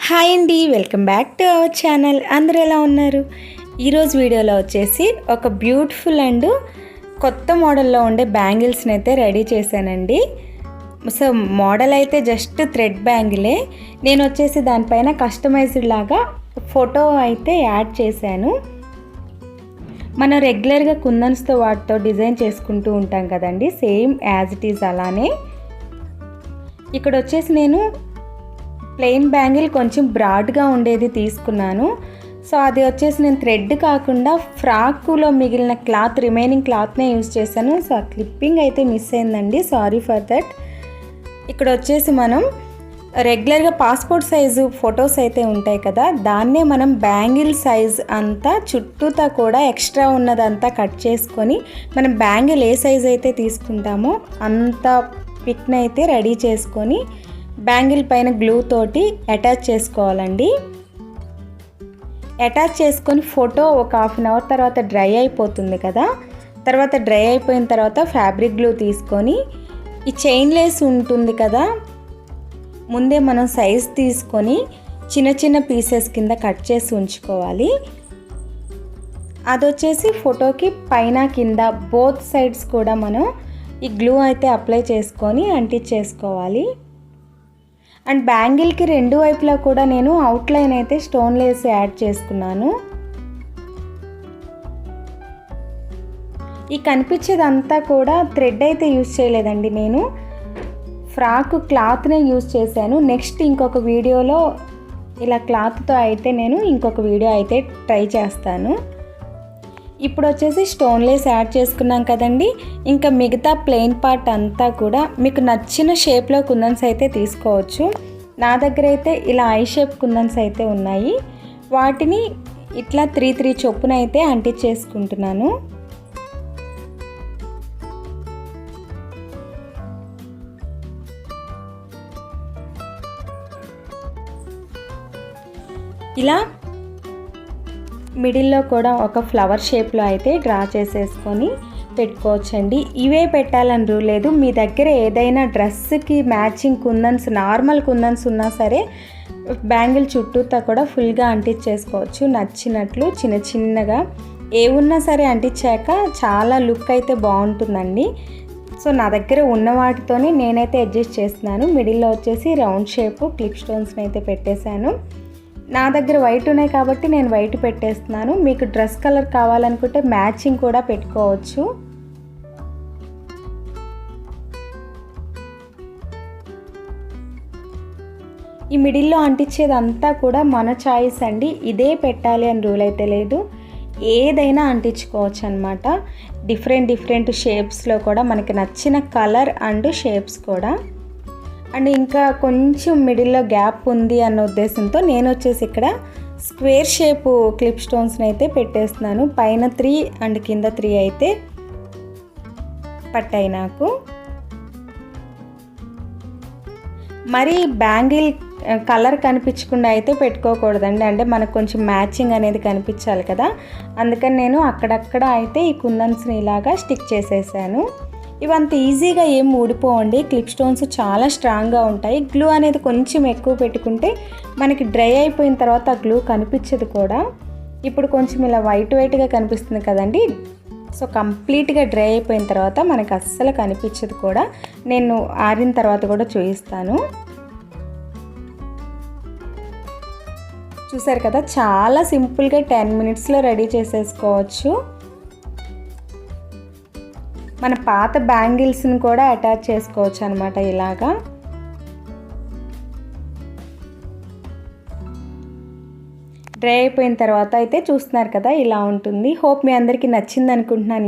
Hi అండి, welcome back to our channel. అందరూ ఎలా ఉన్నారు? ఈరోజు వీడియోలో వచ్చేసి ఒక బ్యూటిఫుల్ అండ్ కొత్త మోడల్లో ఉండే బ్యాంగిల్స్ని అయితే రెడీ చేశానండి. సో మోడల్ అయితే జస్ట్ థ్రెడ్ బ్యాంగిలే. నేను వచ్చేసి దానిపైన కస్టమైజ్డ్ లాగా ఫోటో అయితే యాడ్ చేశాను. మనం రెగ్యులర్గా కుందన్స్తో వాటితో డిజైన్ చేసుకుంటూ ఉంటాం కదండి, సేమ్ యాజ్ ఇట్ ఈజ్ అలానే. ఇక్కడ వచ్చేసి నేను ప్లెయిన్ బ్యాంగిల్ కొంచెం బ్రాడ్గా ఉండేది తీసుకున్నాను. సో అది వచ్చేసి నేను థ్రెడ్ కాకుండా ఫ్రాకులో మిగిలిన క్లాత్, రిమైనింగ్ క్లాత్నే యూజ్ చేశాను. సో ఆ క్లిప్పింగ్ అయితే మిస్ అయిందండి, సారీ ఫర్ దట్. ఇక్కడ వచ్చేసి మనం రెగ్యులర్గా పాస్పోర్ట్ సైజు ఫొటోస్ అయితే ఉంటాయి కదా, దాన్నే మనం బ్యాంగిల్ సైజ్ అంతా చుట్టూతా కూడా ఎక్స్ట్రా ఉన్నదంతా కట్ చేసుకొని మనం బ్యాంగిల్ ఏ సైజ్ అయితే తీసుకుంటామో అంత పిక్ని అయితే రెడీ చేసుకొని బ్యాంగిల్ పైన గ్లూ తోటి అటాచ్ చేసుకోవాలండి. అటాచ్ చేసుకొని ఫోటో ఒక హాఫ్ అన్ అవర్ తర్వాత డ్రై అయిపోతుంది కదా. తర్వాత డ్రై అయిపోయిన తర్వాత ఫ్యాబ్రిక్ గ్లూ తీసుకొని ఈ చైన్ లేస్ ఉంటుంది కదా, ముందే మనం సైజ్ తీసుకొని చిన్న చిన్న పీసెస్ కింద కట్ చేసి ఉంచుకోవాలి. అది వచ్చేసి ఫోటోకి పైన కింద బోత్ సైడ్స్ కూడా మనం ఈ గ్లూ అయితే అప్లై చేసుకొని అంటించేసుకోవాలి. అండ్ బ్యాంగిల్కి రెండు వైపులా కూడా నేను అవుట్లైన్ అయితే స్టోన్ లేస్ యాడ్ చేసుకున్నాను. ఈ కనిపించేదంతా కూడా థ్రెడ్ అయితే యూజ్ చేయలేదండి, నేను ఫ్రాక్ క్లాత్నే యూజ్ చేశాను. నెక్స్ట్ ఇంకొక వీడియోలో ఇలా క్లాత్తో అయితే నేను ఇంకొక వీడియో అయితే ట్రై చేస్తాను. ఇప్పుడు వచ్చేసి స్టోన్ లేస్ యాడ్ చేసుకున్నాం కదండి. ఇంకా మిగతా ప్లెయిన్ పార్ట్ అంతా కూడా మీకు నచ్చిన షేప్లో కుందన్స్ అయితే తీసుకోవచ్చు. నా దగ్గర అయితే ఇలా ఐ షేప్ కుందన్స్ అయితే ఉన్నాయి. వాటిని ఇట్లా 3 చొప్పున అయితే అంటించేసుకుంటున్నాను. ఇలా మిడిల్లో కూడా ఒక ఫ్లవర్ షేప్లో అయితే డ్రా చేసేసుకొని పెట్టుకోవచ్చండి. ఇవే పెట్టాలని రూల్ లేదు. మీ దగ్గర ఏదైనా డ్రెస్కి మ్యాచింగ్ కుందన్స్, నార్మల్ కుందన్స్ ఉన్నా సరే బ్యాంగిల్ చుట్టూతా కూడా ఫుల్గా అంటించేసుకోవచ్చు. నచ్చినట్లు చిన్న చిన్నగా ఏ ఉన్నా సరే అంటించాక చాలా లుక్ అయితే బాగుంటుందండి. సో నా దగ్గర ఉన్న వాటితోనే నేనైతే అడ్జస్ట్ చేస్తున్నాను. మిడిల్లో వచ్చేసి రౌండ్ షేపు క్లిప్ స్టోన్స్ని అయితే పెట్టేశాను. నా దగ్గర వైట్ ఉన్నాయి కాబట్టి నేను వైట్ పెట్టేస్తున్నాను. మీకు డ్రెస్ కలర్ కావాలనుకుంటే మ్యాచింగ్ కూడా పెట్టుకోవచ్చు. ఈ మిడిల్లో అంటించేదంతా కూడా మన చాయిస్ అండి, ఇదే పెట్టాలి అని రూల్ అయితే లేదు. ఏదైనా అంటించుకోవచ్చు అనమాట. డిఫరెంట్ షేప్స్లో కూడా మనకి నచ్చిన కలర్ అండ్ షేప్స్ కూడా. అండ్ ఇంకా కొంచెం మిడిల్లో గ్యాప్ ఉంది అన్న ఉద్దేశంతో నేను వచ్చేసి ఇక్కడ స్క్వేర్ షేపు క్లిప్ స్టోన్స్ని అయితే పెట్టేస్తున్నాను. పైన 3 అండ్ కింద 3 అయితే పట్టాయి నాకు. మరి బ్యాంగిల్ కలర్ కనిపించకుండా అయితే పెట్టుకోకూడదండి, అంటే మనకు కొంచెం మ్యాచింగ్ అనేది కనిపించాలి కదా. అందుకని నేను అక్కడక్కడ అయితే ఈ కుందన్స్ని ఇలాగా స్టిక్ చేసేసాను. ఇవంత ఈజీగా ఏం ఊడిపోవండి, క్లిప్ స్టోన్స్ చాలా స్ట్రాంగ్గా ఉంటాయి. గ్లూ అనేది కొంచెం ఎక్కువ పెట్టుకుంటే మనకి డ్రై అయిపోయిన తర్వాత ఆ గ్లూ కనిపించదు కూడా. ఇప్పుడు కొంచెం ఇలా వైట్గా కనిపిస్తుంది కదండి. సో కంప్లీట్గా డ్రై అయిపోయిన తర్వాత మనకి అస్సలు కనిపించదు కూడా. నేను ఆరిన తర్వాత కూడా చూపిస్తాను. చూసారు కదా, చాలా సింపుల్గా 10 మినిట్స్లో రెడీ చేసేసుకోవచ్చు. మన పాత బ్యాంగిల్స్ని కూడా అటాచ్ చేసుకోవచ్చు అనమాట ఇలాగా. డ్రై అయిపోయిన తర్వాత అయితే చూస్తున్నారు కదా, ఇలా ఉంటుంది. హోప్ మీ అందరికీ నచ్చింది అనుకుంటున్నాను.